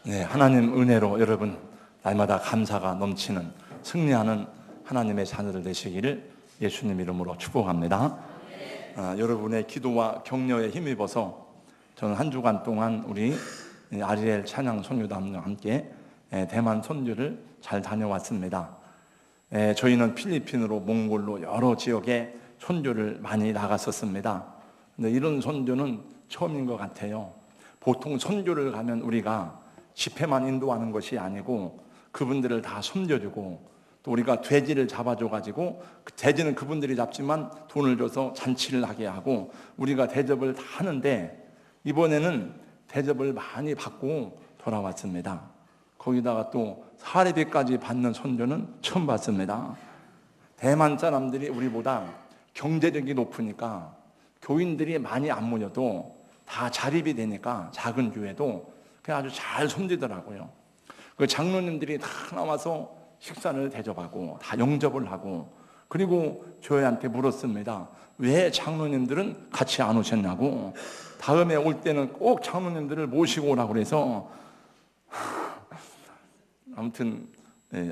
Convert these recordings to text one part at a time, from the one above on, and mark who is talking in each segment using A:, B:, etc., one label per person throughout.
A: 네, 하나님 은혜로 여러분 날마다 감사가 넘치는 승리하는 하나님의 자녀들 되시기를 예수님 이름으로 축복합니다. 여러분의 기도와 격려에 힘입어서 저는 한 주간 동안 우리 아리엘 찬양 선교단과 함께 대만 선교를 잘 다녀왔습니다. 저희는 필리핀으로 몽골로 여러 지역에 선교를 많이 나갔었습니다. 근데 이런 선교는 처음인 것 같아요. 보통 선교를 가면 우리가 집회만 인도하는 것이 아니고 그분들을 다 섬겨주고, 또 우리가 돼지를 잡아줘가지고 그 돼지는 그분들이 잡지만 돈을 줘서 잔치를 하게 하고 우리가 대접을 다 하는데, 이번에는 대접을 많이 받고 돌아왔습니다. 거기다가 또 사례비까지 받는 선교는 처음 봤습니다. 대만 사람들이 우리보다 경제력이 높으니까 교인들이 많이 안 모여도 다 자립이 되니까 작은 교회도 그냥 아주 잘 섬기더라고요. 그 장로님들이 다 나와서 식사를 대접하고 다 영접을 하고, 그리고 저희한테 물었습니다. 왜 장로님들은 같이 안 오셨냐고. 다음에 올 때는 꼭 장로님들을 모시고 오라고 그래서 아무튼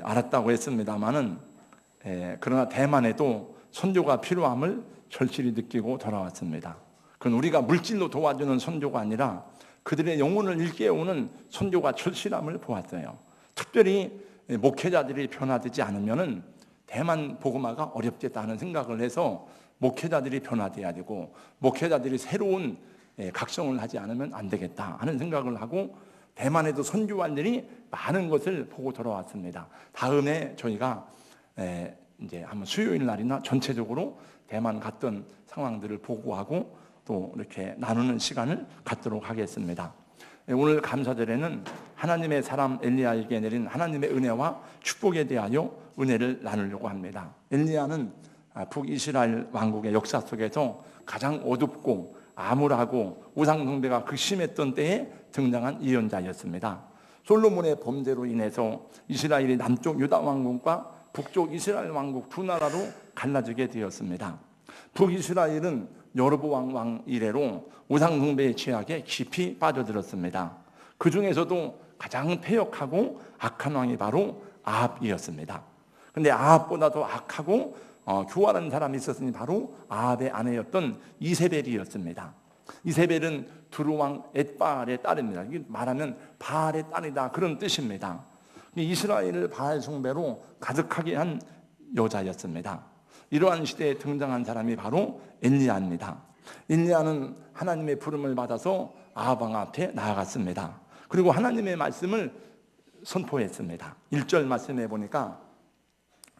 A: 알았다고 했습니다만은, 그러나 대만에도 선교가 필요함을 절실히 느끼고 돌아왔습니다. 그건 우리가 물질로 도와주는 선교가 아니라 그들의 영혼을 일깨우는 선교가 절실함을 보았어요. 특별히 목회자들이 변화되지 않으면은 대만 복음화가 어렵겠다 하는 생각을 해서 목회자들이 변화돼야 되고, 목회자들이 새로운 각성을 하지 않으면 안 되겠다 하는 생각을 하고 대만에도 선교할 일이 많은 것을 보고 돌아왔습니다. 다음에 저희가 이제 한번 수요일 날이나 전체적으로 대만 갔던 상황들을 보고하고 또 이렇게 나누는 시간을 갖도록 하겠습니다. 오늘 감사절에는 하나님의 사람 엘리야에게 내린 하나님의 은혜와 축복에 대하여 은혜를 나누려고 합니다. 엘리야는 북이스라엘 왕국의 역사 속에서 가장 어둡고 암울하고 우상 숭배가 극심했던 때에 등장한 예언자였습니다. 솔로몬의 범죄로 인해서 이스라엘이 남쪽 유다 왕국과 북쪽 이스라엘 왕국 두 나라로 갈라지게 되었습니다. 북이스라엘은 여로보암 왕 이래로 우상 숭배의 죄악에 깊이 빠져들었습니다. 그 중에서도 가장 패역하고 악한 왕이 바로 아합이었습니다. 그런데 아합보다 더 악하고 교활한 사람이 있었으니 바로 아합의 아내였던 이세벨이었습니다. 이세벨은 두루왕 엣바알의 딸입니다. 이게 말하면 바알의 딸이다 그런 뜻입니다. 이스라엘을 바알 숭배로 가득하게 한 여자였습니다. 이러한 시대에 등장한 사람이 바로 엘리야입니다. 엘리야는 하나님의 부름을 받아서 아합 왕 앞에 나아갔습니다. 그리고 하나님의 말씀을 선포했습니다. 1절 말씀해 보니까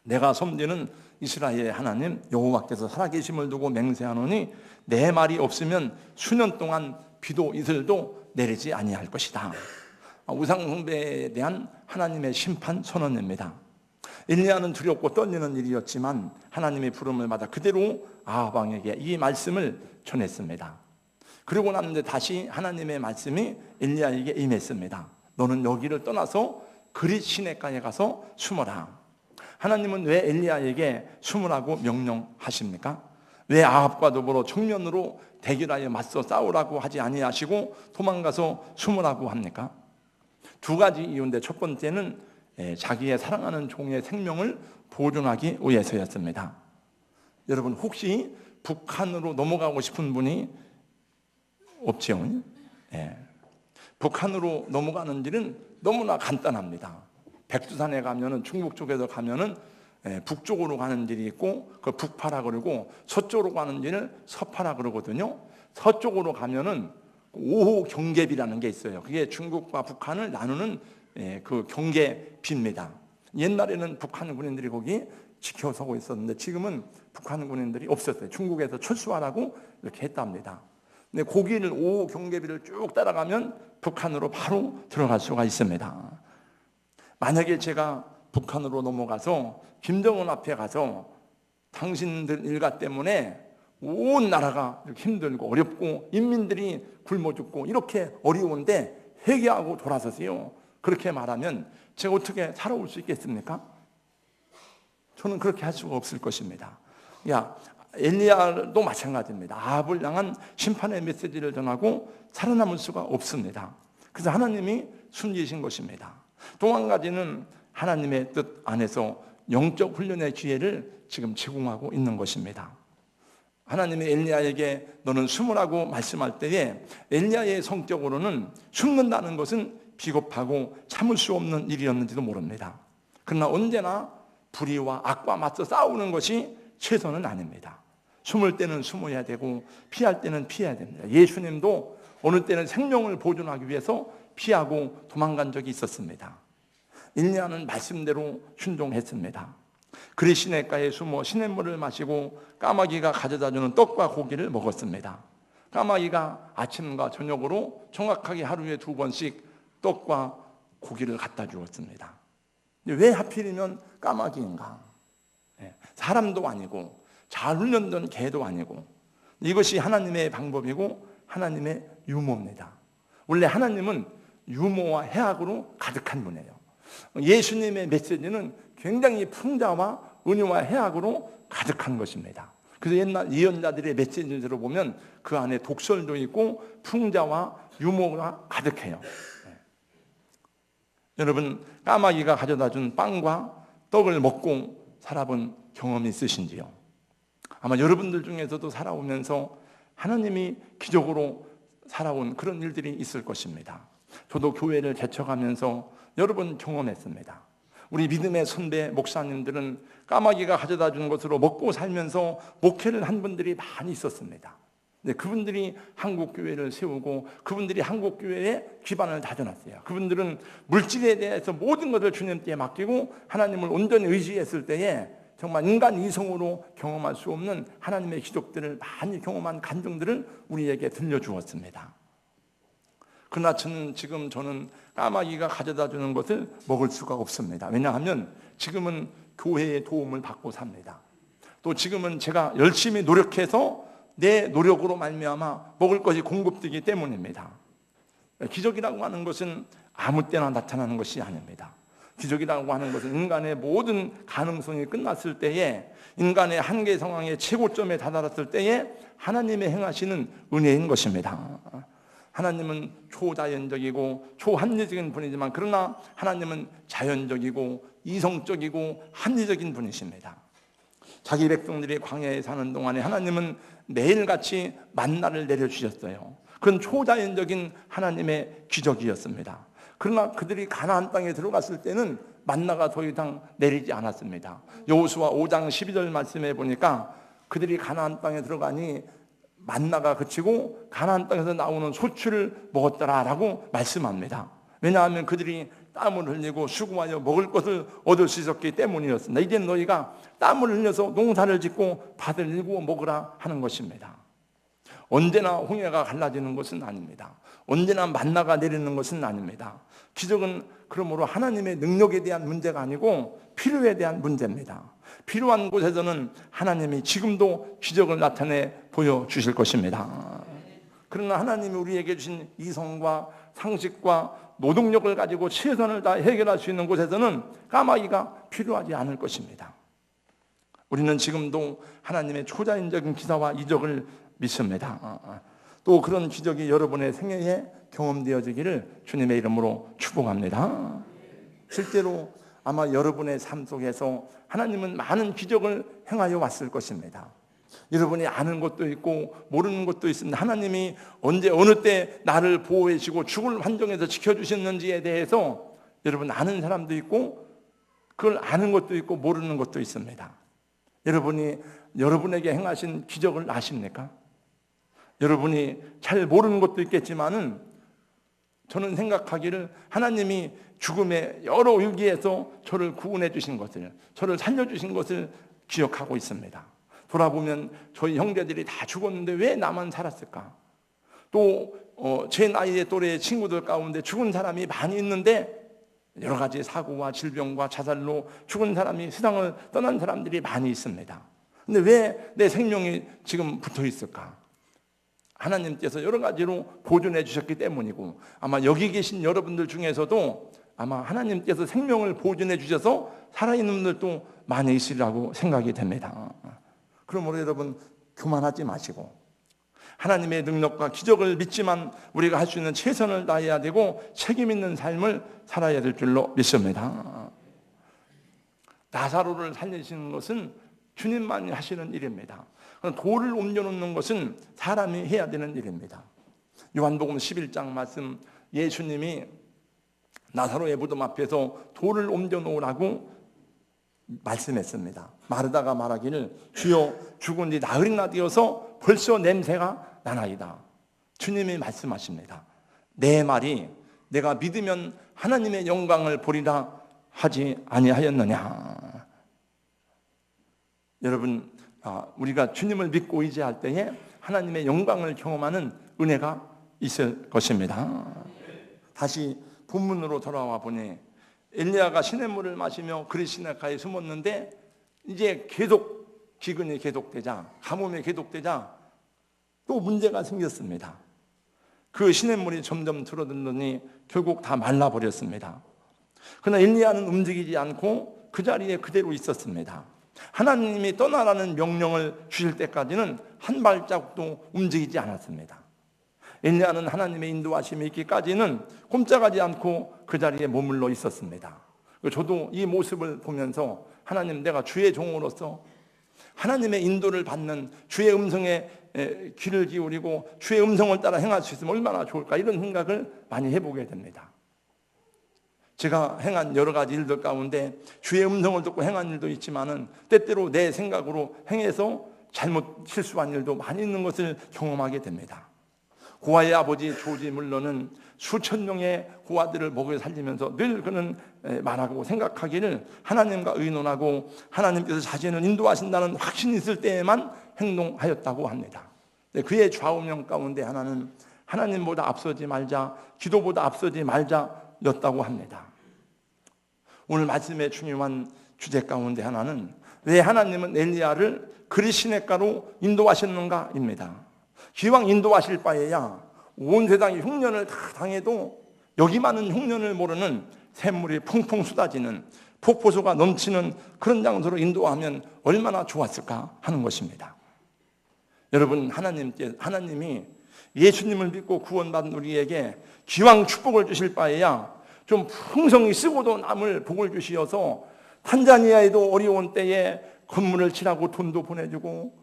A: 내가 섬기는 이스라엘의 하나님 여호와께서 살아계심을 두고 맹세하노니 내 말이 없으면 수년 동안 비도 이슬도 내리지 아니할 것이다. 우상 숭배에 대한 하나님의 심판 선언입니다. 엘리야는 두렵고 떨리는 일이었지만 하나님의 부름을 받아 그대로 아합 왕에게 이 말씀을 전했습니다. 그리고 났는데 다시 하나님의 말씀이 엘리야에게 임했습니다. 너는 여기를 떠나서 그릿 시내가에 가서 숨어라. 하나님은 왜 엘리야에게 숨으라고 명령하십니까? 왜 아합과 더불어 정면으로 대결하여 맞서 싸우라고 하지 아니하시고 도망가서 숨으라고 합니까? 두 가지 이유인데, 첫 번째는 자기의 사랑하는 종의 생명을 보존하기 위해서였습니다. 여러분 혹시 북한으로 넘어가고 싶은 분이 없지요? 북한으로 넘어가는 길은 너무나 간단합니다. 백두산에 가면은 중국 쪽에서 가면은 북쪽으로 가는 길이 있고 그 북파라 그러고, 서쪽으로 가는 길을 서파라 그러거든요. 서쪽으로 가면은 5호 경계비라는 게 있어요. 그게 중국과 북한을 나누는 그 경계비입니다. 옛날에는 북한 군인들이 거기 지켜서고 있었는데 지금은 북한 군인들이 없었어요. 중국에서 철수하라고 이렇게 했답니다. 근데 거기를 5호 경계비를 쭉 따라가면 북한으로 바로 들어갈 수가 있습니다. 만약에 제가 북한으로 넘어가서 김정은 앞에 가서 당신들 일가 때문에 온 나라가 이렇게 힘들고 어렵고 인민들이 굶어 죽고 이렇게 어려운데 회개하고 돌아서세요, 그렇게 말하면 제가 어떻게 살아올 수 있겠습니까? 저는 그렇게 할 수가 없을 것입니다. 엘리야도 마찬가지입니다. 아합을 향한 심판의 메시지를 전하고 살아남을 수가 없습니다. 그래서 하나님이 숨기신 것입니다. 또 한 가지는 하나님의 뜻 안에서 영적 훈련의 기회를 지금 제공하고 있는 것입니다. 하나님이 엘리야에게 너는 숨으라고 말씀할 때에 엘리야의 성격으로는 숨는다는 것은 비겁하고 참을 수 없는 일이었는지도 모릅니다. 그러나 언제나 불의와 악과 맞서 싸우는 것이 최선은 아닙니다. 숨을 때는 숨어야 되고 피할 때는 피해야 됩니다. 예수님도 어느 때는 생명을 보존하기 위해서 피하고 도망간 적이 있었습니다. 엘리야는 말씀대로 순종했습니다. 그리 시냇가에 숨어 시냇물을 마시고 까마귀가 가져다주는 떡과 고기를 먹었습니다. 까마귀가 아침과 저녁으로 정확하게 하루에 2번씩 떡과 고기를 갖다 주었습니다. 왜 하필이면 까마귀인가? 사람도 아니고 잘 훈련된 개도 아니고, 이것이 하나님의 방법이고 하나님의 유머입니다. 원래 하나님은 유머와 해악으로 가득한 분이에요. 예수님의 메시지는 굉장히 풍자와 은유와 해악으로 가득한 것입니다. 그래서 옛날 예언자들의 메시지를 들어보면 그 안에 독설도 있고 풍자와 유머가 가득해요. 여러분, 까마귀가 가져다 준 빵과 떡을 먹고 살아본 경험이 있으신지요? 아마 여러분들 중에서도 살아오면서 하나님이 기적으로 살아온 그런 일들이 있을 것입니다. 저도 교회를 개척하면서 여러 번 경험했습니다. 우리 믿음의 선배 목사님들은 까마귀가 가져다 준 것으로 먹고 살면서 목회를 한 분들이 많이 있었습니다. 근데 그분들이 한국교회를 세우고 그분들이 한국교회에 기반을 다져놨어요. 그분들은 물질에 대해서 모든 것을 주님께 맡기고 하나님을 온전히 의지했을 때에 정말 인간 이성으로 경험할 수 없는 하나님의 기적들을 많이 경험한 간증들을 우리에게 들려주었습니다. 그러나 저는 까마귀가 가져다 주는 것을 먹을 수가 없습니다. 왜냐하면 지금은 교회의 도움을 받고 삽니다. 또 지금은 제가 열심히 노력해서 내 노력으로 말미암아 먹을 것이 공급되기 때문입니다. 기적이라고 하는 것은 아무 때나 나타나는 것이 아닙니다. 기적이라고 하는 것은 인간의 모든 가능성이 끝났을 때에, 인간의 한계 상황의 최고점에 다다랐을 때에 하나님의 행하시는 은혜인 것입니다. 하나님은 초자연적이고 초합리적인 분이지만, 그러나 하나님은 자연적이고 이성적이고 합리적인 분이십니다. 자기 백성들이 광야에 사는 동안에 하나님은 매일같이 만나를 내려주셨어요. 그건 초자연적인 하나님의 기적이었습니다. 그러나 그들이 가나안 땅에 들어갔을 때는 만나가 더 이상 내리지 않았습니다. 여호수아 5장 12절 말씀에 보니까 그들이 가나안 땅에 들어가니 만나가 그치고 가나안 땅에서 나오는 소출을 먹었더라라고 말씀합니다. 왜냐하면 그들이 땀을 흘리고 수고하여 먹을 것을 얻을 수 있었기 때문이었습니다. 이제 너희가 땀을 흘려서 농사를 짓고 밭을 일구어 먹으라 하는 것입니다. 언제나 홍해가 갈라지는 것은 아닙니다. 언제나 만나가 내리는 것은 아닙니다. 기적은 그러므로 하나님의 능력에 대한 문제가 아니고 필요에 대한 문제입니다. 필요한 곳에서는 하나님이 지금도 기적을 나타내 보여주실 것입니다. 그러나 하나님이 우리에게 주신 이성과 상식과 노동력을 가지고 최선을 다 해결할 수 있는 곳에서는 까마귀가 필요하지 않을 것입니다. 우리는 지금도 하나님의 초자연적인 기사와 이적을 믿습니다. 또 그런 기적이 여러분의 생애에 경험되어지기를 주님의 이름으로 축복합니다. 실제로 아마 여러분의 삶 속에서 하나님은 많은 기적을 행하여 왔을 것입니다. 여러분이 아는 것도 있고 모르는 것도 있습니다. 하나님이 언제 어느 때 나를 보호해 주시고 죽을 환경에서 지켜주셨는지에 대해서 여러분 아는 사람도 있고 그걸 아는 것도 있고 모르는 것도 있습니다. 여러분이 여러분에게 행하신 기적을 아십니까? 여러분이 잘 모르는 것도 있겠지만은 저는 생각하기를 하나님이 죽음의 여러 위기에서 저를 구원해 주신 것을, 저를 살려주신 것을 기억하고 있습니다. 돌아보면 저희 형제들이 다 죽었는데 왜 나만 살았을까? 또 제 나이의 또래의 친구들 가운데 죽은 사람이 많이 있는데 여러 가지 사고와 질병과 자살로 죽은 사람이 세상을 떠난 사람들이 많이 있습니다. 근데 왜 내 생명이 지금 붙어 있을까? 하나님께서 여러 가지로 보존해 주셨기 때문이고, 아마 여기 계신 여러분들 중에서도 아마 하나님께서 생명을 보존해 주셔서 살아있는 분들도 많이 있으리라고 생각이 됩니다. 그러므로 여러분 교만하지 마시고 하나님의 능력과 기적을 믿지만 우리가 할 수 있는 최선을 다해야 되고 책임 있는 삶을 살아야 될 줄로 믿습니다. 나사로를 살리시는 것은 주님만이 하시는 일입니다. 돌을 옮겨놓는 것은 사람이 해야 되는 일입니다. 요한복음 11장 말씀, 예수님이 나사로의 무덤 앞에서 돌을 옮겨놓으라고 말씀했습니다. 마르다가 말하기를 주여 죽은 지 나흘이나 되어서 벌써 냄새가 나나이다. 주님이 말씀하십니다. 내 말이 내가 믿으면 하나님의 영광을 보리라 하지 아니하였느냐. 여러분, 우리가 주님을 믿고 의지할 때에 하나님의 영광을 경험하는 은혜가 있을 것입니다. 다시 본문으로 돌아와 보니 엘리야가 시냇물을 마시며 그리시네가에 숨었는데 이제 계속 기근이 계속되자, 가뭄이 계속되자 또 문제가 생겼습니다. 그 시냇물이 점점 줄어들더니 결국 다 말라버렸습니다. 그러나 엘리야는 움직이지 않고 그 자리에 그대로 있었습니다. 하나님이 떠나라는 명령을 주실 때까지는 한 발자국도 움직이지 않았습니다. 엘리야는 하나님의 인도하심이 있기까지는 꼼짝하지 않고 그 자리에 머물러 있었습니다. 저도 이 모습을 보면서 하나님, 내가 주의 종으로서 하나님의 인도를 받는 주의 음성에 귀를 기울이고 주의 음성을 따라 행할 수 있으면 얼마나 좋을까, 이런 생각을 많이 해보게 됩니다. 제가 행한 여러 가지 일들 가운데 주의 음성을 듣고 행한 일도 있지만은 때때로 내 생각으로 행해서 잘못 실수한 일도 많이 있는 것을 경험하게 됩니다. 고아의 아버지 조지 물러는 수천 명의 고아들을 먹여 살리면서 늘 그는 말하고 생각하기를 하나님과 의논하고 하나님께서 자신을 인도하신다는 확신이 있을 때에만 행동하였다고 합니다. 그의 좌우명 가운데 하나는 하나님보다 앞서지 말자, 기도보다 앞서지 말자였다고 합니다. 오늘 말씀의 중요한 주제 가운데 하나는 왜 하나님은 엘리야를 그리시네가로 인도하셨는가입니다. 기왕 인도하실 바에야 온 세상이 흉년을 다 당해도 여기 많은 흉년을 모르는 샘물이 퐁퐁 쏟아지는 폭포수가 넘치는 그런 장소로 인도하면 얼마나 좋았을까 하는 것입니다. 여러분, 하나님이 예수님을 믿고 구원받은 우리에게 기왕 축복을 주실 바에야 좀 풍성히 쓰고도 남을 복을 주시어서 탄자니아에도 어려운 때에 건물을 칠하고 돈도 보내주고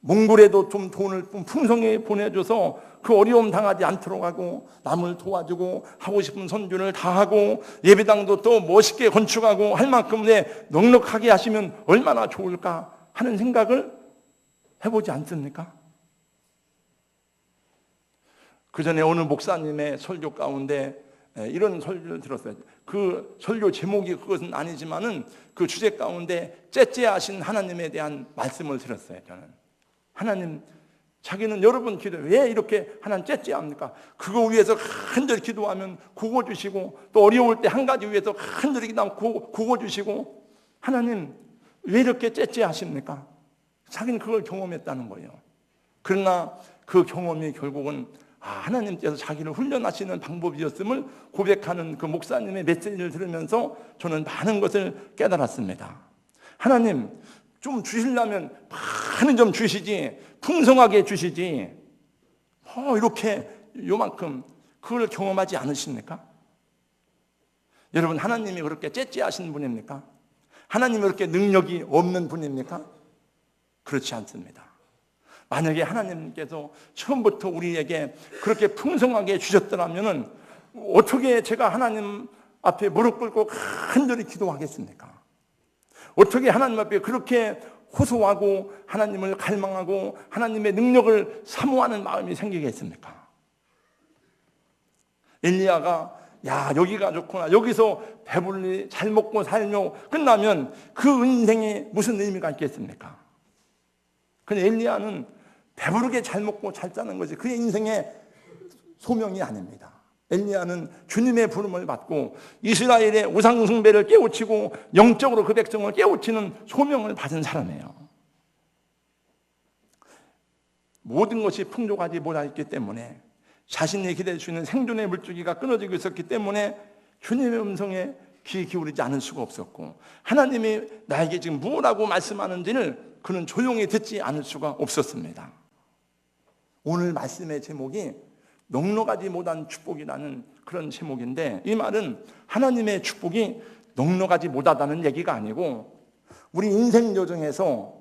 A: 몽골에도 좀 돈을 좀 풍성히 보내줘서 그 어려움 당하지 않도록 하고 남을 도와주고 하고 싶은 선교를 다 하고 예배당도 또 멋있게 건축하고 할 만큼 넉넉하게 하시면 얼마나 좋을까 하는 생각을 해보지 않습니까? 그 전에 어느 목사님의 설교 가운데 이런 설교를 들었어요. 그 설교 제목이 그것은 아니지만은 그 주제 가운데 째째하신 하나님에 대한 말씀을 들었어요. 저는 하나님, 자기는 여러분 기도 왜 이렇게 하나님 째째합니까? 그거 위해서 간절히 기도하면 구워 주시고 또 어려울 때 한 가지 위해서 간절히 기도하면 구워 주시고 하나님 왜 이렇게 째째하십니까? 자기는 그걸 경험했다는 거예요. 그러나 그 경험이 결국은 하나님께서 자기를 훈련하시는 방법이었음을 고백하는 그 목사님의 메시지를 들으면서 저는 많은 것을 깨달았습니다. 하나님, 좀 주시려면 많은 좀 주시지, 풍성하게 주시지, 이렇게 요만큼 그걸 경험하지 않으십니까? 여러분, 하나님이 그렇게 째째하신 분입니까? 하나님이 그렇게 능력이 없는 분입니까? 그렇지 않습니다. 만약에 하나님께서 처음부터 우리에게 그렇게 풍성하게 주셨더라면 어떻게 제가 하나님 앞에 무릎 꿇고 간절히 기도하겠습니까? 어떻게 하나님 앞에 그렇게 호소하고 하나님을 갈망하고 하나님의 능력을 사모하는 마음이 생기겠습니까? 엘리야가 여기가 좋구나, 여기서 배불리 잘 먹고 살며 끝나면 그 인생에 무슨 의미가 있겠습니까? 근데 엘리야는 배부르게 잘 먹고 잘 사는 것이 그의 인생의 소명이 아닙니다. 엘리야는 주님의 부름을 받고 이스라엘의 우상 숭배를 깨우치고 영적으로 그 백성을 깨우치는 소명을 받은 사람이에요. 모든 것이 풍족하지 못했기 때문에 자신이 기댈 수 있는 생존의 물줄기가 끊어지고 있었기 때문에 주님의 음성에 귀 기울이지 않을 수가 없었고 하나님이 나에게 지금 무엇라고 말씀하는지를 그는 조용히 듣지 않을 수가 없었습니다. 오늘 말씀의 제목이 넉넉하지 못한 축복이라는 그런 제목인데, 이 말은 하나님의 축복이 넉넉하지 못하다는 얘기가 아니고 우리 인생 여정에서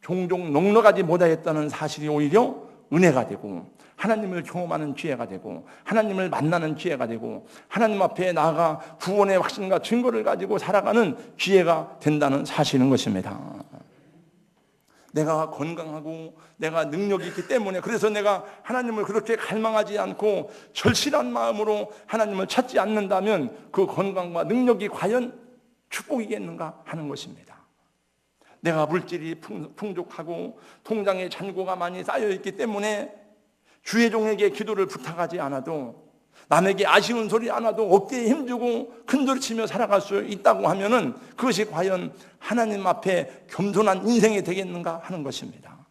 A: 종종 넉넉하지 못했다는 사실이 오히려 은혜가 되고 하나님을 경험하는 기회가 되고 하나님을 만나는 기회가 되고 하나님 앞에 나아가 구원의 확신과 증거를 가지고 살아가는 기회가 된다는 사실인 것입니다. 내가 건강하고 내가 능력이 있기 때문에, 그래서 내가 하나님을 그렇게 갈망하지 않고 절실한 마음으로 하나님을 찾지 않는다면 그 건강과 능력이 과연 축복이겠는가 하는 것입니다. 내가 물질이 풍족하고 통장에 잔고가 많이 쌓여있기 때문에 주의 종에게 기도를 부탁하지 않아도, 남에게 아쉬운 소리 안 하도 어깨에 힘주고 큰소리치며 살아갈 수 있다고 하면은 그것이 과연 하나님 앞에 겸손한 인생이 되겠는가 하는 것입니다.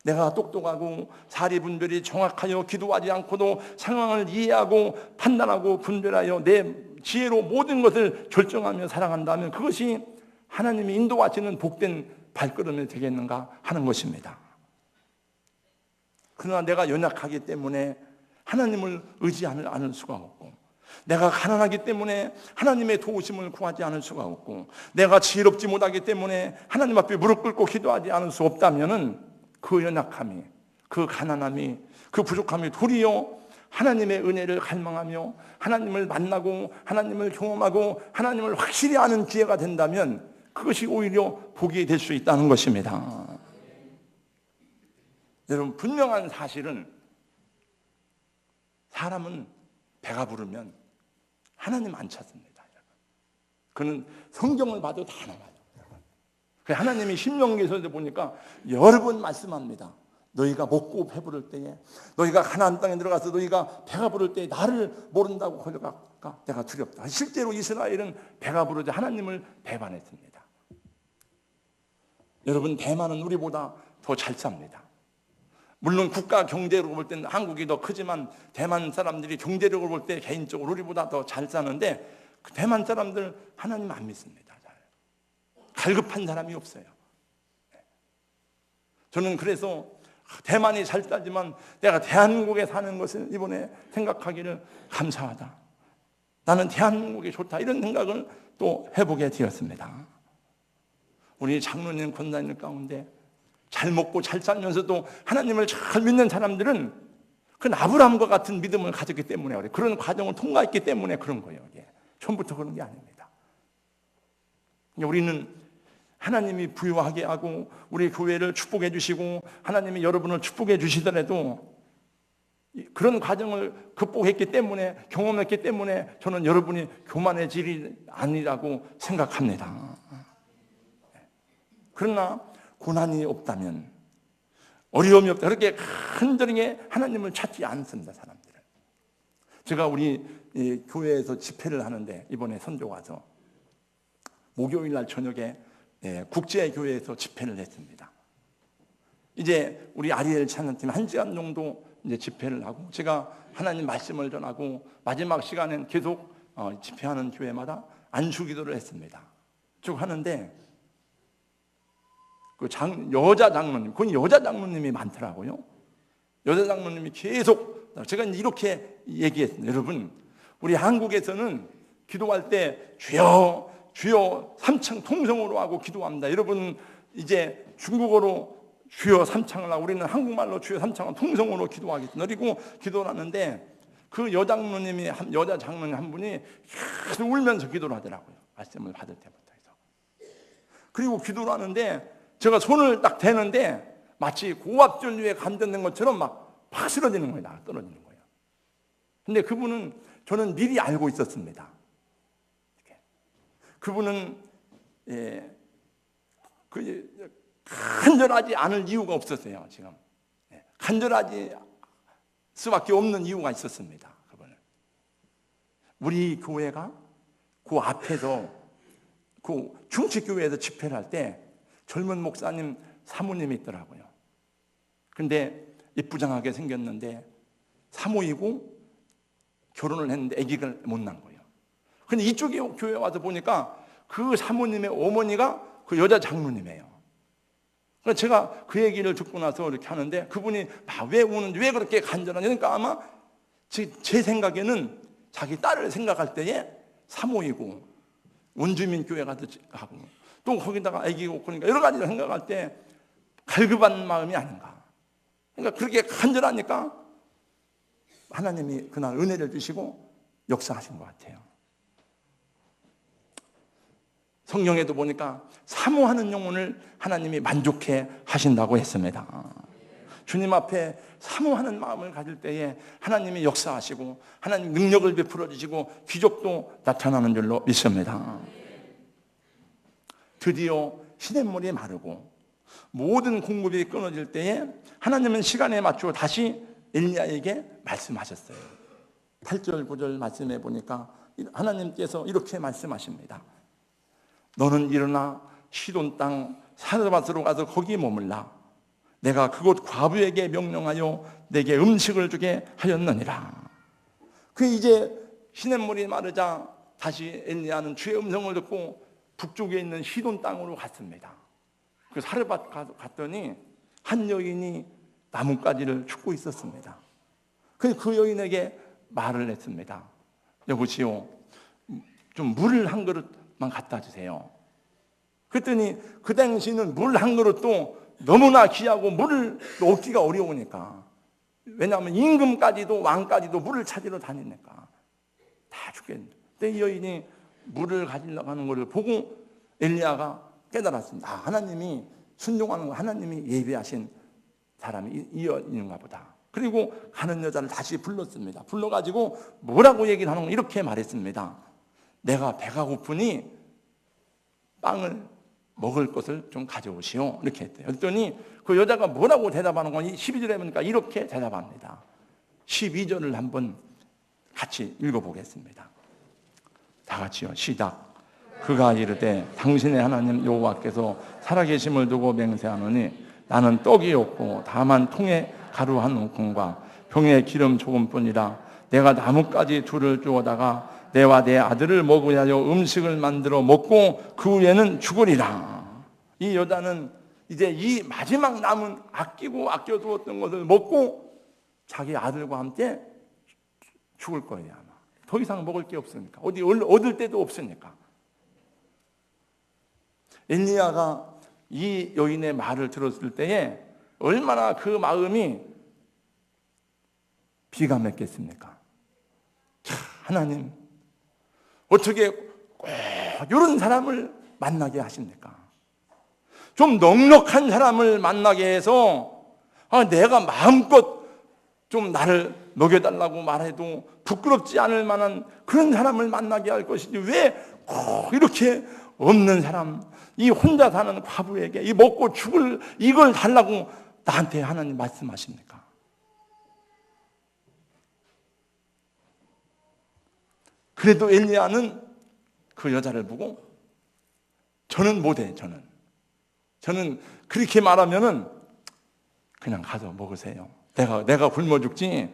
A: 내가 똑똑하고 사리분별이 정확하여 기도하지 않고도 상황을 이해하고 판단하고 분별하여 내 지혜로 모든 것을 결정하며 살아간다면 그것이 하나님이 인도하시는 복된 발걸음이 되겠는가 하는 것입니다. 그러나 내가 연약하기 때문에 하나님을 의지하지 않을 수가 없고, 내가 가난하기 때문에 하나님의 도우심을 구하지 않을 수가 없고, 내가 지혜롭지 못하기 때문에 하나님 앞에 무릎 꿇고 기도하지 않을 수 없다면은 그 연약함이, 그 가난함이, 그 부족함이 도리어 하나님의 은혜를 갈망하며 하나님을 만나고 하나님을 경험하고 하나님을 확실히 아는 기회가 된다면 그것이 오히려 복이 될 수 있다는 것입니다. 여러분, 분명한 사실은 사람은 배가 부르면 하나님 안 찾습니다. 그는 성경을 봐도 다 나와요. 하나님이 신명기에서 보니까 여러 번 말씀합니다. 너희가 먹고 배부를 때에, 너희가 가나안 땅에 들어가서 너희가 배가 부를 때에 나를 모른다고 걸려갈까 내가 두렵다. 실제로 이스라엘은 배가 부르자 하나님을 배반했습니다. 여러분, 대만은 우리보다 더 잘 삽니다. 물론 국가 경제력으로 볼 때는 한국이 더 크지만 대만 사람들이 경제력으로 볼 때 개인적으로 우리보다 더 잘 사는데, 그 대만 사람들 하나님 안 믿습니다. 갈급한 사람이 없어요. 저는 그래서 대만이 잘 살지만 내가 대한민국에 사는 것을 이번에 생각하기를 감사하다. 나는 대한민국이 좋다. 이런 생각을 또 해보게 되었습니다. 우리 장로님, 권사님 가운데 잘 먹고 잘 살면서도 하나님을 잘 믿는 사람들은 그 아브라함과 같은 믿음을 가졌기 때문에 그래. 그런 과정을 통과했기 때문에 그런 거예요. 이게 처음부터 그런 게 아닙니다. 우리는 하나님이 부유하게 하고 우리 교회를 축복해 주시고 하나님이 여러분을 축복해 주시더라도 그런 과정을 극복했기 때문에, 경험했기 때문에 저는 여러분이 교만해질이 아니라고 생각합니다. 그러나 고난이 없다면, 어려움이 없다, 그렇게 간절하게 하나님을 찾지 않습니다. 사람들은. 제가 우리 교회에서 집회를 하는데 이번에 선교 와서 목요일 날 저녁에 국제교회에서 집회를 했습니다. 이제 우리 아리엘 찬양팀 1시간 정도 이제 집회를 하고, 제가 하나님 말씀을 전하고 마지막 시간엔 계속 집회하는 교회마다 안수기도를 했습니다. 쭉 하는데 그 여자 장로님, 그건 여자 장로님이 많더라고요. 여자 장로님이 계속, 제가 이렇게 얘기했습니다. 여러분, 우리 한국에서는 기도할 때 주여 주여 삼창 통성으로 하고 기도합니다. 여러분, 이제 중국어로 주여 삼창을 하고 우리는 한국말로 주여 삼창을 통성으로 기도하겠습니다. 그리고 기도를 하는데 그 여자 장로님 한 분이 계속 울면서 기도를 하더라고요. 말씀을 받을 때부터 해서. 그리고 기도를 하는데 제가 손을 딱 대는데 마치 고압전류에 감전된 것처럼 막 쓰러지는 거예요. 떨어지는 거예요. 근데 그분은, 저는 미리 알고 있었습니다. 그분은 간절하지 않을 이유가 없었어요. 지금 간절하지 수밖에 없는 이유가 있었습니다. 그분은 우리 교회가 그 앞에서 그 충치교회에서 집회를 할 때 젊은 목사님 사모님이 있더라고요. 근데 이쁘장하게 생겼는데 사모이고 결혼을 했는데 아기가 못 낳은 거예요. 근데 이쪽에 교회에 와서 보니까 그 사모님의 어머니가 그 여자 장로님이에요. 그러니까 제가 그 얘기를 듣고 나서 이렇게 하는데 그분이 왜 우는지, 왜 그렇게 간절하냐. 그러니까 아마 제 생각에는 자기 딸을 생각할 때에 사모이고 원주민 교회 가듯이 하고 또 거기다가 아기고 그러니까 여러 가지를 생각할 때 갈급한 마음이 아닌가. 그러니까 그렇게 간절하니까 하나님이 그날 은혜를 주시고 역사하신 것 같아요. 성경에도 보니까 사모하는 영혼을 하나님이 만족해 하신다고 했습니다. 주님 앞에 사모하는 마음을 가질 때에 하나님이 역사하시고 하나님 능력을 베풀어 주시고 기적도 나타나는 줄로 믿습니다. 드디어 시냇물이 마르고 모든 공급이 끊어질 때에 하나님은 시간에 맞추어 다시 엘리야에게 말씀하셨어요. 8절 9절 말씀해 보니까 하나님께서 이렇게 말씀하십니다. 너는 일어나 시돈 땅 사르밧으로 가서 거기 머물라. 내가 그곳 과부에게 명령하여 내게 음식을 주게 하였느니라. 그 이제 시냇물이 마르자 다시 엘리야는 주의 음성을 듣고 북쪽에 있는 시돈 땅으로 갔습니다. 그 사르밧 갔더니 한 여인이 나뭇가지를 줍고 있었습니다. 그 여인에게 말을 했습니다. 여보시오, 좀 물을 한 그릇만 갖다 주세요. 그랬더니 그 당시는 물 한 그릇도 너무나 귀하고 물을 얻기가 어려우니까, 왜냐하면 임금까지도 왕까지도 물을 찾으러 다니니까 다 죽겠는데, 이 여인이 물을 가지려고 하는 것을 보고 엘리야가 깨달았습니다. 하나님이 순종하는 거, 하나님이 예비하신 사람이 이 여인인가 보다. 그리고 가는 여자를 다시 불렀습니다. 불러가지고 뭐라고 얘기를 하는 거, 이렇게 말했습니다. 내가 배가 고프니 빵을 먹을 것을 좀 가져오시오. 이렇게 했대요. 그랬더니 그 여자가 뭐라고 대답하는 거니 12절에 보니까 이렇게 대답합니다. 12절을 한번 같이 읽어보겠습니다. 다 같이요. 시작. 그가 이르되 당신의 하나님 여호와께서 살아계심을 두고 맹세하노니 나는 떡이 없고 다만 통에 가루 한 움큼과 병에 기름 조금뿐이라. 내가 나뭇가지 둘을 주워다가 내와 내 아들을 먹으려 하여 음식을 만들어 먹고 그 후에는 죽으리라. 이 여자는 이제 이 마지막 남은 아끼고 아껴두었던 것을 먹고 자기 아들과 함께 죽을 거예요. 아마 더 이상 먹을 게 없으니까, 어디 얻을 데도 없으니까. 엘리야가 이 여인의 말을 들었을 때에 얼마나 그 마음이 비가 맺겠습니까? 하나님, 어떻게 꼭 이런 사람을 만나게 하십니까? 좀 넉넉한 사람을 만나게 해서 내가 마음껏 좀 나를 먹여달라고 말해도 부끄럽지 않을 만한 그런 사람을 만나게 할 것이지, 왜 꼭 이렇게 없는 사람, 이 혼자 사는 과부에게 이 먹고 죽을 이걸 달라고 나한테 하나님 말씀하십니까? 그래도 엘리야는 그 여자를 보고 저는 못해. 저는 그렇게 말하면은 그냥 가서 먹으세요. 내가 굶어 죽지.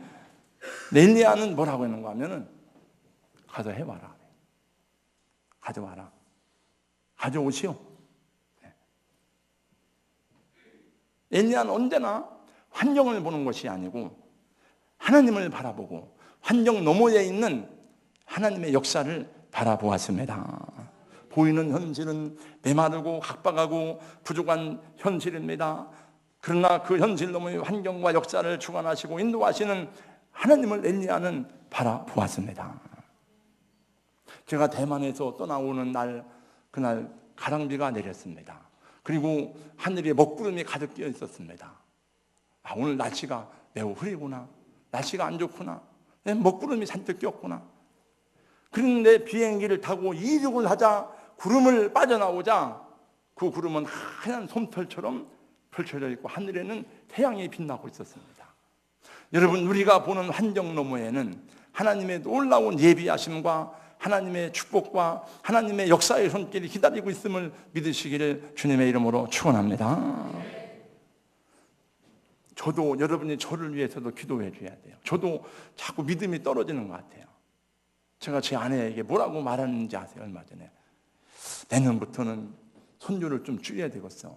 A: 엘리야는 뭐라고 했는가 하면은 가서 해봐라. 가져와라. 가져오시오. 엘리야는 언제나 환경을 보는 것이 아니고 하나님을 바라보고 환경 너머에 있는 하나님의 역사를 바라보았습니다. 보이는 현실은 메마르고 각박하고 부족한 현실입니다. 그러나 그 현실 너머의 환경과 역사를 주관하시고 인도하시는 하나님을 엘리야는 바라보았습니다. 제가 대만에서 떠나오는 날, 그날 가랑비가 내렸습니다. 그리고 하늘에 먹구름이 가득 끼어 있었습니다. 오늘 날씨가 매우 흐리구나, 날씨가 안 좋구나, 먹구름이 잔뜩 꼈구나. 그런데 비행기를 타고 이륙을 하자 구름을 빠져나오자 그 구름은 하얀 솜털처럼 펼쳐져 있고 하늘에는 태양이 빛나고 있었습니다. 여러분, 우리가 보는 환경 너머에는 하나님의 놀라운 예비하심과 하나님의 축복과 하나님의 역사의 손길이 기다리고 있음을 믿으시기를 주님의 이름으로 축원합니다. 저도 여러분이 저를 위해서도 기도해 줘야 돼요. 저도 자꾸 믿음이 떨어지는 것 같아요. 제가 제 아내에게 뭐라고 말하는지 아세요? 얼마 전에 내년부터는 손주를 좀 줄여야 되겠어.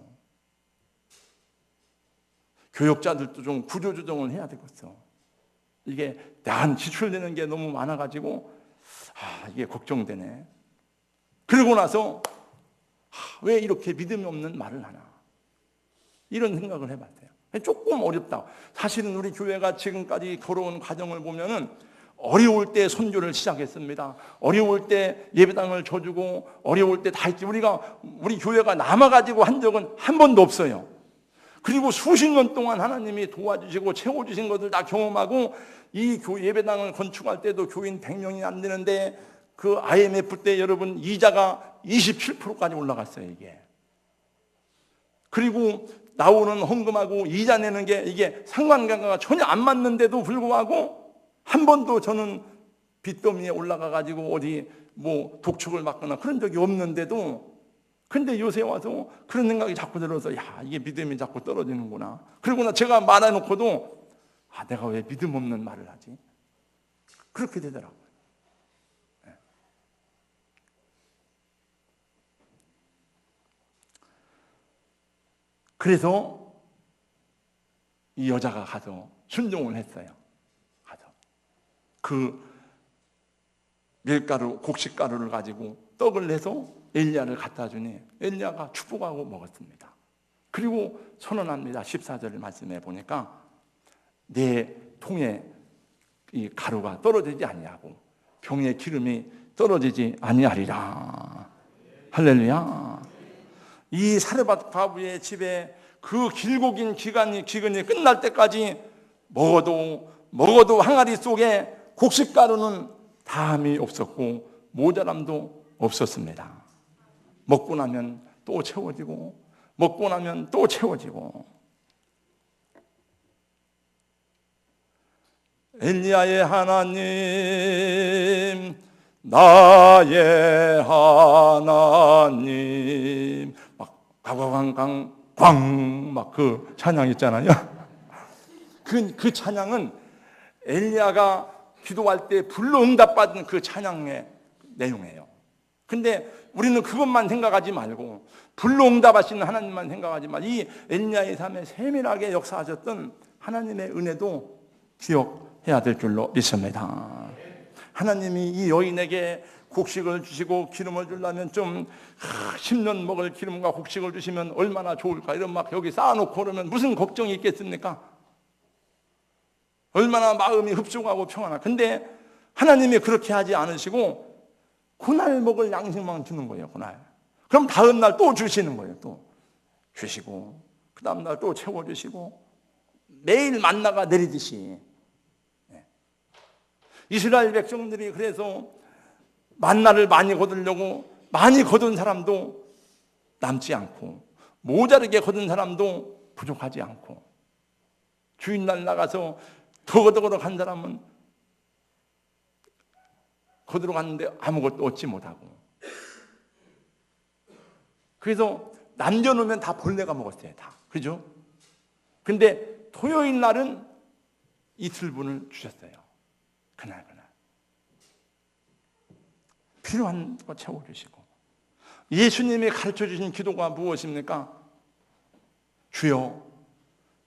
A: 교역자들도 좀 구조조정을 해야 되겠어. 이게 대한 지출되는 게 너무 많아가지고 이게 걱정되네. 그러고 나서 왜 이렇게 믿음이 없는 말을 하나, 이런 생각을 해봤어요. 조금 어렵다. 사실은 우리 교회가 지금까지 걸어온 과정을 보면은 어려울 때 선교를 시작했습니다. 어려울 때 예배당을 줘주고 어려울 때 다 했지. 우리 교회가 남아가지고 한 적은 한 번도 없어요. 그리고 수십 년 동안 하나님이 도와주시고 채워주신 것을 다 경험하고, 이 예배당을 건축할 때도 교인 100명이 안 되는데 그 IMF 때 여러분 이자가 27%까지 올라갔어요, 이게. 그리고 나오는 헌금하고 이자 내는 게 이게 상관관계가 전혀 안 맞는데도 불구하고 한 번도 저는 빚더미에 올라가가지고 어디 뭐 독촉을 받거나 그런 적이 없는데도, 근데 요새 와서 그런 생각이 자꾸 들어서 이게 믿음이 자꾸 떨어지는구나. 그러고 제가 말해놓고도 내가 왜 믿음 없는 말을 하지? 그렇게 되더라고요. 그래서 이 여자가 가서 순종을 했어요. 가서 그 밀가루, 곡식가루를 가지고 떡을 내서 엘리야를 갖다 주니 엘리야가 축복하고 먹었습니다. 그리고 선언합니다. 14절 말씀에 보니까 내 통에 이 가루가 떨어지지 아니하고 병의 기름이 떨어지지 아니하리라. 할렐루야. 이 사르밧 과부의 집에 그 길고 긴 기간이 끝날 때까지 먹어도 항아리 속에 곡식가루는 다함이 없었고 모자람도 없었습니다. 먹고 나면 또 채워지고 먹고 나면 또 채워지고. 엘리야의 하나님, 나의 하나님, 막 광광광광 막 그 찬양 있잖아요. 그 찬양은 엘리야가 기도할 때 불로 응답받은 그 찬양의 내용이에요. 근데 우리는 그것만 생각하지 말고 불로 응답하시는 하나님만 생각하지 말고 이 엘리야의 삶에 세밀하게 역사하셨던 하나님의 은혜도 기억해야 될 줄로 믿습니다. 하나님이 이 여인에게 곡식을 주시고 기름을 주려면 좀 10년 먹을 기름과 곡식을 주시면 얼마나 좋을까, 이런 막 여기 쌓아놓고 그러면 무슨 걱정이 있겠습니까? 얼마나 마음이 흡족하고 평안하. 근데 하나님이 그렇게 하지 않으시고 그날 먹을 양식만 주는 거예요. 그날. 그럼 다음 날 또 주시는 거예요. 또 주시고 그 다음 날 또 채워주시고 매일 만나가 내리듯이. 이스라엘 백성들이 그래서 만나를 많이 거두려고 많이 거둔 사람도 남지 않고 모자르게 거둔 사람도 부족하지 않고, 주인날 나가서 더거더거덕 한 사람은 거두러 갔는데 아무것도 얻지 못하고, 그래서 남겨놓으면 다 벌레가 먹었어요. 다. 그죠? 근데 토요일 날은 이틀분을 주셨어요. 그날 필요한 거 채워주시고. 예수님이 가르쳐주신 기도가 무엇입니까? 주여,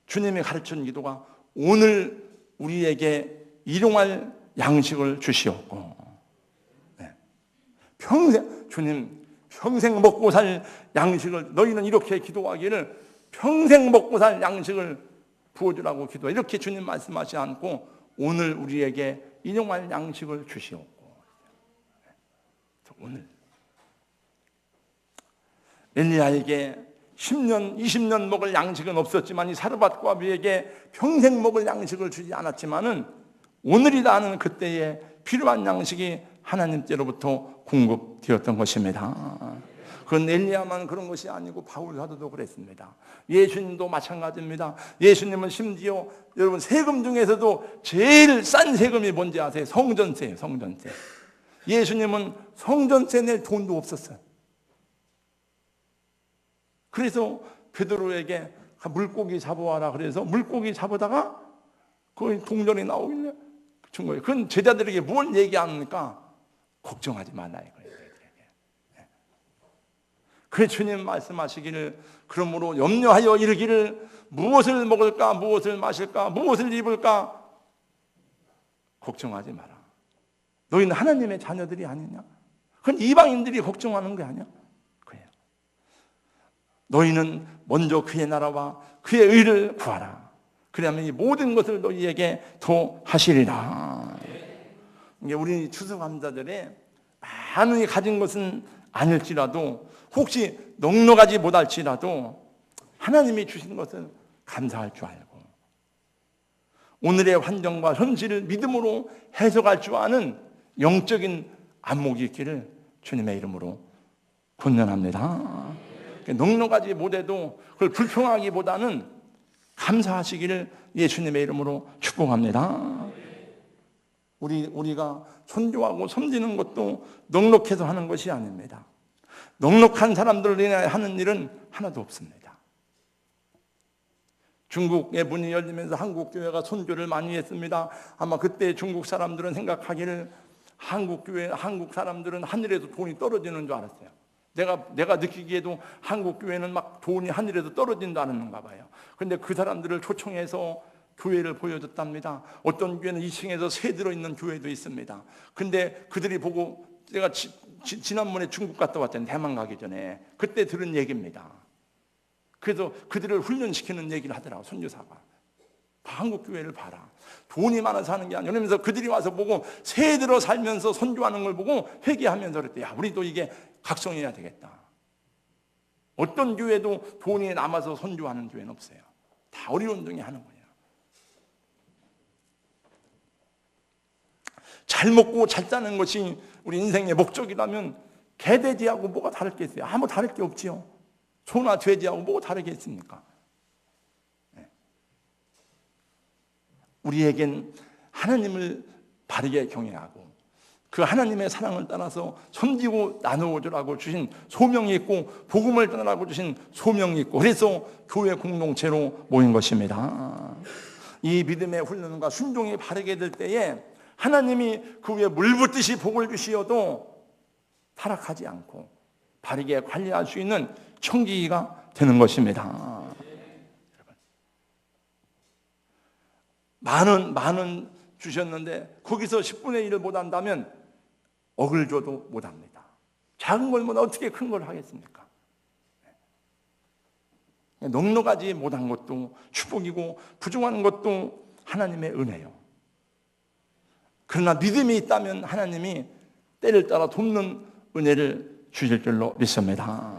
A: 주님이 가르쳐준 기도가 오늘 우리에게 일용할 양식을 주시옵고, 평생, 주님 평생 먹고 살 양식을, 너희는 이렇게 기도하기를 평생 먹고 살 양식을 부어주라고 기도해. 이렇게 주님 말씀하지 않고 오늘 우리에게 일용할 양식을 주시옵고. 오늘 엘리야에게 10년, 20년 먹을 양식은 없었지만 이 사르밧 과부에게 평생 먹을 양식을 주지 않았지만은 오늘이다 하는 그때에 필요한 양식이 하나님께로부터 공급되었던 것입니다. 그건 엘리야만 그런 것이 아니고 바울 사도도 그랬습니다. 예수님도 마찬가지입니다. 예수님은 심지어 여러분 세금 중에서도 제일 싼 세금이 뭔지 아세요? 성전세예요. 성전세. 예수님은 성전세 낼 돈도 없었어요. 그래서 베드로에게 물고기 잡아와라 그래서 물고기 잡아다가 거의 동전이 나오길래 준 거예요. 그건 제자들에게 뭘 얘기합니까? 걱정하지 말라 이거예요. 그래 주님 말씀하시기를 그러므로 염려하여 이르기를 무엇을 먹을까 무엇을 마실까 무엇을 입을까 걱정하지 마라. 너희는 하나님의 자녀들이 아니냐? 그건 이방인들이 걱정하는 게 아니야. 그래요. 너희는 먼저 그의 나라와 그의 의를 구하라. 그러면 이 모든 것을 너희에게 더하시리라. 이게 우리 추수감사절에 많이 가진 것은 아닐지라도 혹시 넉넉하지 못할지라도 하나님이 주신 것을 감사할 줄 알고 오늘의 환경과 현실을 믿음으로 해석할 줄 아는 영적인 안목이 있기를 주님의 이름으로 권면합니다. 넉넉하지 못해도 그걸 불평하기보다는 감사하시기를 예수님의 이름으로 축복합니다. 우리가 선교하고 섬기는 것도 넉넉해서 하는 것이 아닙니다. 넉넉한 사람들을 인해 하는 일은 하나도 없습니다. 중국의 문이 열리면서 한국 교회가 선교를 많이 했습니다. 아마 그때 중국 사람들은 생각하기를 한국 사람들은 하늘에서 돈이 떨어지는 줄 알았어요. 내가 느끼기에도 한국 교회는 막 돈이 하늘에서 떨어진다는가 봐요. 그런데 그 사람들을 초청해서 교회를 보여줬답니다. 어떤 교회는 2층에서 새 들어있는 교회도 있습니다. 근데 그들이 보고 제가 지난번에 중국 갔다 왔잖아요. 대만 가기 전에. 그때 들은 얘기입니다. 그래서 그들을 훈련시키는 얘기를 하더라고요. 선교사가. 한국 교회를 봐라. 돈이 많아서 하는 게 아니라 그러면서 그들이 와서 보고 새 들어 살면서 선교하는 걸 보고 회개하면서 그랬대. 야, 우리도 이게 각성해야 되겠다. 어떤 교회도 돈이 남아서 선교하는 교회는 없어요. 다 어려운 중에 하는 거예요. 잘 먹고 잘 사는 것이 우리 인생의 목적이라면 개돼지하고 뭐가 다를 게 있어요? 아무 다를 게 없지요. 소나 돼지하고 뭐가 다르게 있습니까? 우리에겐 하나님을 바르게 경외하고 그 하나님의 사랑을 따라서 섬기고 나누어주라고 주신 소명이 있고 복음을 전하라고 주신 소명이 있고 그래서 교회 공동체로 모인 것입니다. 이 믿음의 훈련과 순종이 바르게 될 때에 하나님이 그 위에 물붓듯이 복을 주시어도 타락하지 않고 바르게 관리할 수 있는 청지기가 되는 것입니다. 많은 주셨는데 거기서 10분의 1을 못 한다면 억을 줘도 못 합니다. 작은 걸면 어떻게 큰 걸 하겠습니까? 넉넉하지 못한 것도 축복이고 부족한 것도 하나님의 은혜요. 그러나 믿음이 있다면 하나님이 때를 따라 돕는 은혜를 주실 줄로 믿습니다.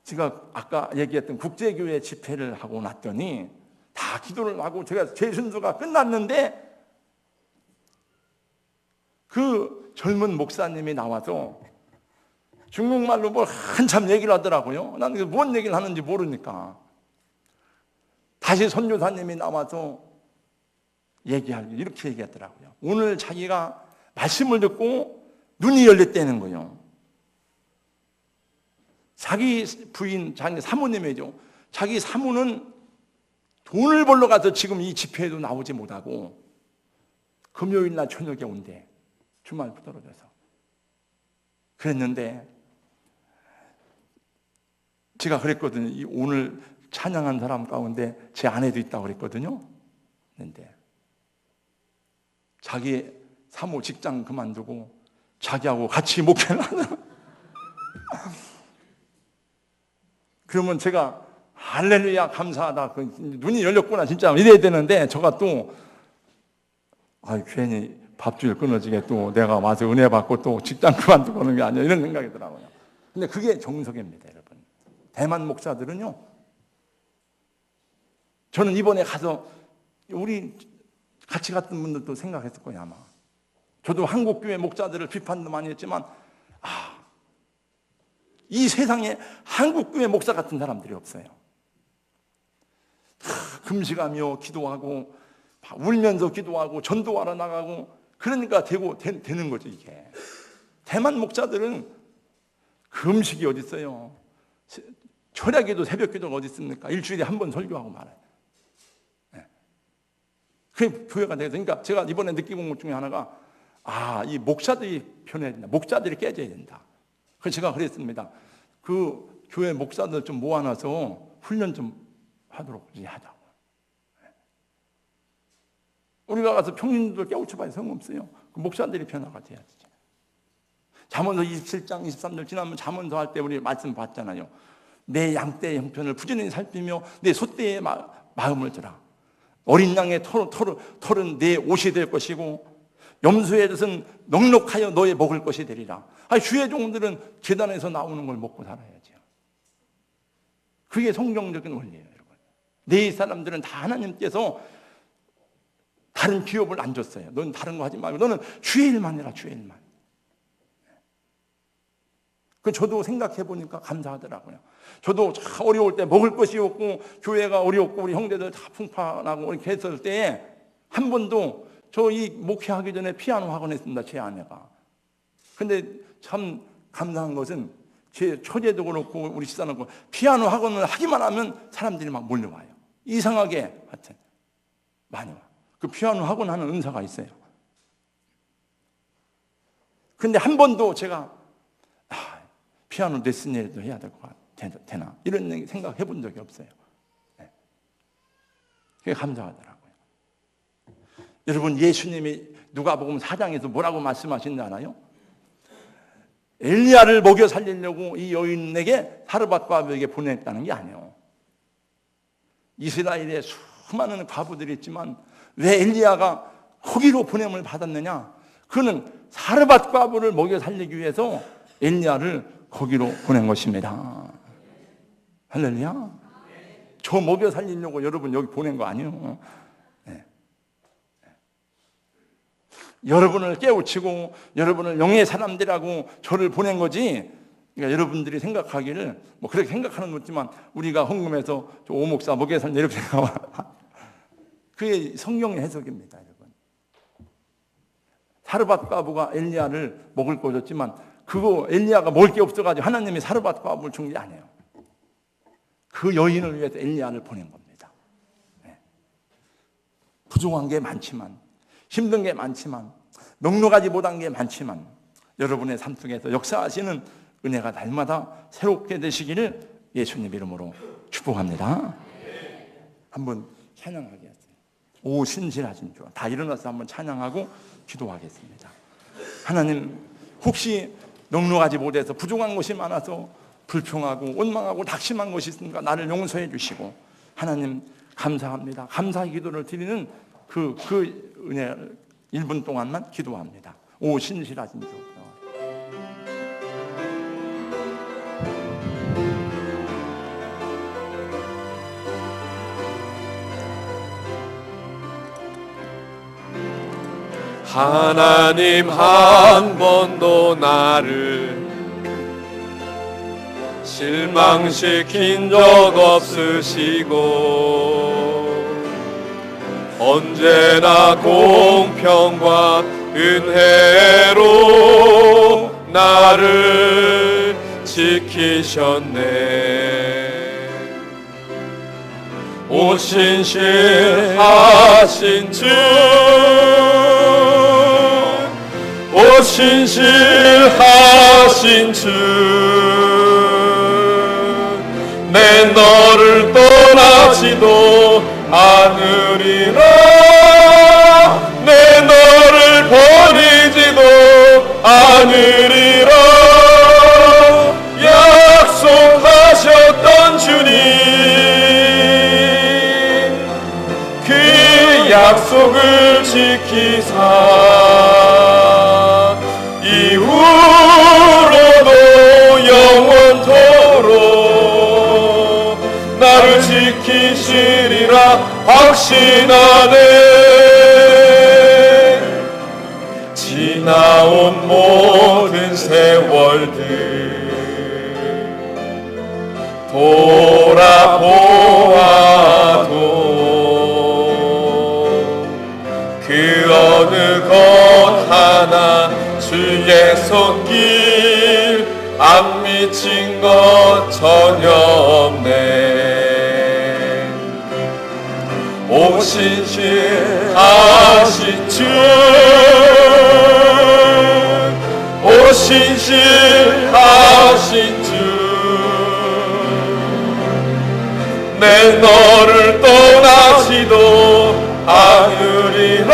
A: 제가 아까 얘기했던 국제교회 집회를 하고 났더니 다 기도를 하고 제가 제 순서가 끝났는데 그 젊은 목사님이 나와서 중국말로 뭘 한참 얘기를 하더라고요. 나는 뭔 얘기를 하는지 모르니까 다시 선교사님이 나와서 이렇게 얘기하더라고요. 오늘 자기가 말씀을 듣고 눈이 열렸다는 거예요. 자기 부인, 자기 사모님이죠. 자기 사모는 돈을 벌러 가서 지금 이 집회에도 나오지 못하고 금요일 날 저녁에 온대. 주말 떨어져서. 그랬는데 제가 그랬거든요. 오늘 찬양한 사람 가운데 제 아내도 있다고 그랬거든요. 그런데 자기 사모 직장 그만두고 자기하고 같이 목회를 하는. 그러면 제가 할렐루야 감사하다. 눈이 열렸구나 진짜 이래야 되는데 저가 또 괜히 밥줄 끊어지게 또 내가 와서 은혜 받고 또 직장 그만두고 하는 게 아니야 이런 생각이 더라고요. 근데 그게 정석입니다, 여러분. 대만 목사들은요. 저는 이번에 가서 우리 같이 갔던 분들도 생각했을 거예요 아마. 저도 한국교회 목사들을 비판도 많이 했지만 이 세상에 한국교회 목사 같은 사람들이 없어요. 금식하며 기도하고 울면서 기도하고 전도하러 나가고 그러니까 되는 거죠 이게. 대만 목사들은 금식이 어디 있어요. 철야기도 새벽기도가 어디 있습니까? 일주일에 한 번 설교하고 말아요. 그게 교회가 되겠어요. 그러니까 제가 이번에 느끼고 온 것 중에 하나가 이 목사들이 변해야 된다. 목사들이 깨져야 된다. 제가 그랬습니다. 그 교회 목사들 좀 모아놔서 훈련 좀 하도록 하자고. 우리가 가서 평민들 깨우쳐봐야 소용없어요. 그 목사들이 변화가 돼야지. 잠언서 27장 23절 지나면 잠언서 할 때 우리 말씀 봤잖아요. 내 양떼의 형편을 부지런히 살피며 내 소떼의 마음을 들라. 어린 양의 털은 내 옷이 될 것이고 염소의 젖은 넉넉하여 너의 먹을 것이 되리라. 주의 종들은 제단에서 나오는 걸 먹고 살아야죠. 그게 성경적인 원리예요, 여러분. 내 사람들은 다 하나님께서 다른 기업을 안 줬어요. 넌 다른 거 하지 말고 너는 주의 일만 해라, 주의 일만. 저도 생각해 보니까 감사하더라고요. 저도 참 어려울 때 먹을 것이 없고 교회가 어렵고 우리 형제들 다 풍파나고 이렇게 했을 때에 한 번도 저 이 목회하기 전에 피아노 학원 했습니다, 제 아내가. 근데 참 감사한 것은 제 처제도 그렇고 우리 집사는 그렇고 피아노 학원을 하기만 하면 사람들이 막 몰려와요. 이상하게 하여튼 많이 와. 그 피아노 학원 하는 은사가 있어요. 근데 한 번도 제가 피아노 레슨이라도 해야 될 것 같아, 되나 이런 생각 해본 적이 없어요. 그게 감사하더라고요. 여러분, 예수님이 누가복음 4장에서 뭐라고 말씀하신지 알아요? 엘리야를 먹여 살리려고 이 여인에게 사르밧과부에게 보냈다는 게 아니에요. 이스라엘에 수많은 과부들이 있지만 왜 엘리야가 거기로 보냄을 받았느냐? 그는 사르밧과부를 먹여 살리기 위해서 엘리야를 거기로 보낸 것입니다. 할렐루야. 저 먹여 살리려고 여러분 여기 보낸 거 아니에요. 여러분을 깨우치고 여러분을 영의 사람들이라고 저를 보낸 거지. 그러니까 여러분들이 생각하기를 뭐 그렇게 생각하는 건 없지만 우리가 헌금해서 저 오목사 먹여 살려 이렇게 생각하면 그게 성경의 해석입니다, 여러분. 사르밧과부가 엘리야를 먹을 거 줬지만 그거 엘리야가 먹을 게 없어가지고 하나님이 사르밧과부를 준 게 아니에요. 그 여인을 위해서 엘리야를 보낸 겁니다. 부족한 게 많지만 힘든 게 많지만 넉넉하지 못한 게 많지만 여러분의 삶 속에서 역사하시는 은혜가 날마다 새롭게 되시기를 예수님 이름으로 축복합니다. 한번 찬양하겠습니다. 오 신실하신 주. 다 일어나서 한번 찬양하고 기도하겠습니다. 하나님, 혹시 넉넉하지 못해서 부족한 것이 많아서 불평하고 원망하고 낙심한 것이 있으니까 나를 용서해 주시고 하나님 감사합니다. 감사의 기도를 드리는 그 은혜 1분 동안만 기도합니다. 오 신실하신 주.
B: 하나님 한 번도 나를 실망시킨 적 없으시고 언제나 공평과 은혜로 나를 지키셨네. 오 신실하신 주, 오 신실하신 주, 내 너를 떠나지도 않으리라. 내 너를 버리지도 않으리라. 약속하셨던 주님, 그 약속을 지키사 이후로도 영원토록 나를 지키시리라 확신하네. 지나온 모든 세월들 돌아보아도 그 어느 것 하나 주의 손길 안 미친 것 전혀 없네. 오 신실하신 주, 오 신실하신 하신 주 내 너를 떠나지도 않으리라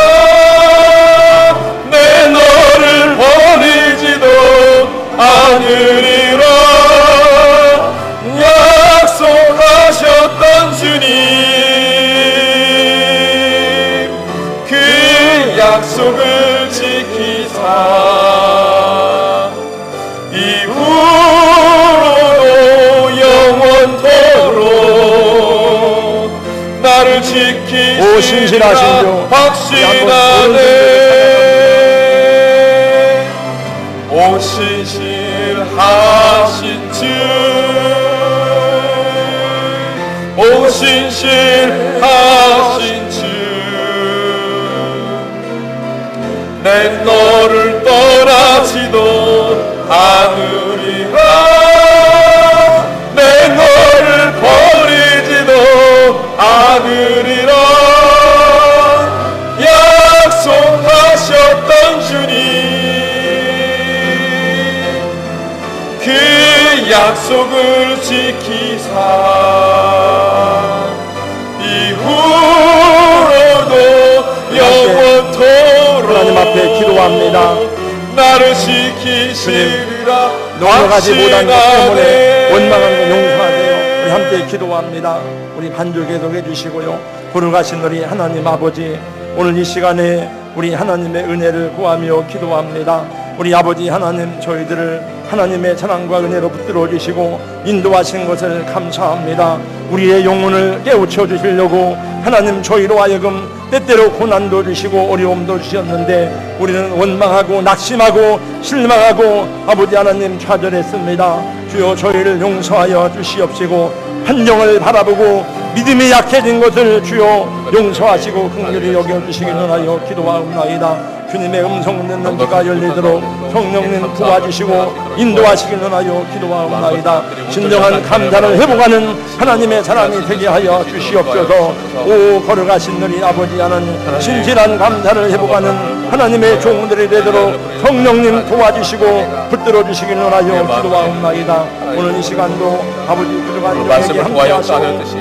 B: 내 너를 버리지도 않으리라 약속하셨던 주님 그 약속을 지키사 이후로도 영원토록 나를 지키시리라
A: 오 신실하신 주
B: 확신하네 오 신실하신 주 오 신실하신 주 내 너를 떠나지도 않으리라 내 너를 버리지도 않으리라 약속하셨던 주님 그 약속을 지키사 이후로도 영원토록
A: 하나님 앞에 기도합니다.
B: 나를 지키시리라
A: 넘어가지 못한 것 때문에 원망한 거 용서하세요. 우리 함께 기도합니다. 우리 반주 계속해 주시고요. 걸어가신 우리 하나님 아버지 오늘 이 시간에 우리 하나님의 은혜를 구하며 기도합니다. 우리 아버지 하나님 저희들을 하나님의 사랑과 은혜로 붙들어 주시고 인도하신 것을 감사합니다. 우리의 영혼을 깨우쳐 주시려고 하나님 저희로 하여금 때때로 고난도 주시고 어려움도 주셨는데 우리는 원망하고 낙심하고 실망하고 아버지 하나님 좌절했습니다. 주여 저희를 용서하여 주시옵시고 환경을 바라보고 믿음이 약해진 것을 주여 용서하시고 긍휼히 여겨주시기를 하여 기도하옵나이다. 주님의 음성 듣는 귀가 열리도록 성령님 도와주시고 인도하시기를 하여 기도하옵나이다. 진정한 감사를 회복하는 하나님의 사람이 되게 하여 주시옵소서. 오 걸어가신 우리 아버지 하나님 신실한 감사를 회복하는 하나님의 종들이 되도록 성령님 도와주시고 붙들어 주시기를 하여 기도하옵나이다. 오늘 이 시간도 아버지 부족한 종에게 함께하시고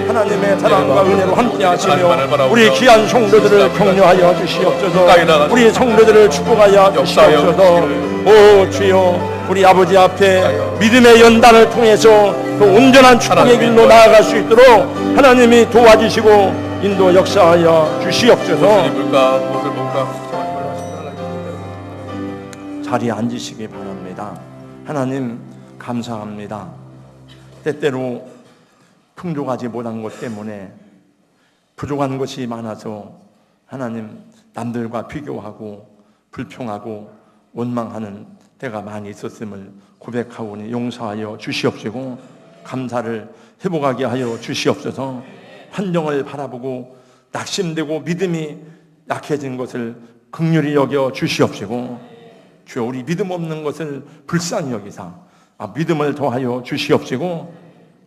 A: 하나님의 사랑과 은혜로 함께하시며 우리 귀한 성도들을 격려하여 주시옵소서. 우리 성도들을 축복하여 주시옵소서. 오 주여 우리 아버지 앞에 믿음의 연단을 통해서 그 온전한 축복의 길로 나아갈 수 있도록 하나님이 도와주시고 인도 역사하여 주시옵소서. 자리에 앉으시기 바랍니다. 하나님 감사합니다. 때때로 풍족하지 못한 것 때문에 부족한 것이 많아서 하나님 남들과 비교하고 불평하고 원망하는 때가 많이 있었음을 고백하오니 용서하여 주시옵시고 감사를 회복하게 하여 주시옵소서. 환경을 바라보고 낙심되고 믿음이 약해진 것을 긍휼히 여겨 주시옵시고 주여 우리 믿음 없는 것을 불쌍히 여기사 믿음을 더하여 주시옵시고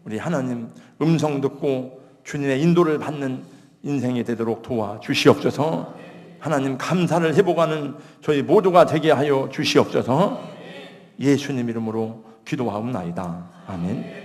A: 우리 하나님 음성 듣고 주님의 인도를 받는 인생이 되도록 도와 주시옵소서. 하나님 감사를 회복하는 저희 모두가 되게 하여 주시옵소서. 예수님 이름으로 기도하옵나이다. 아멘.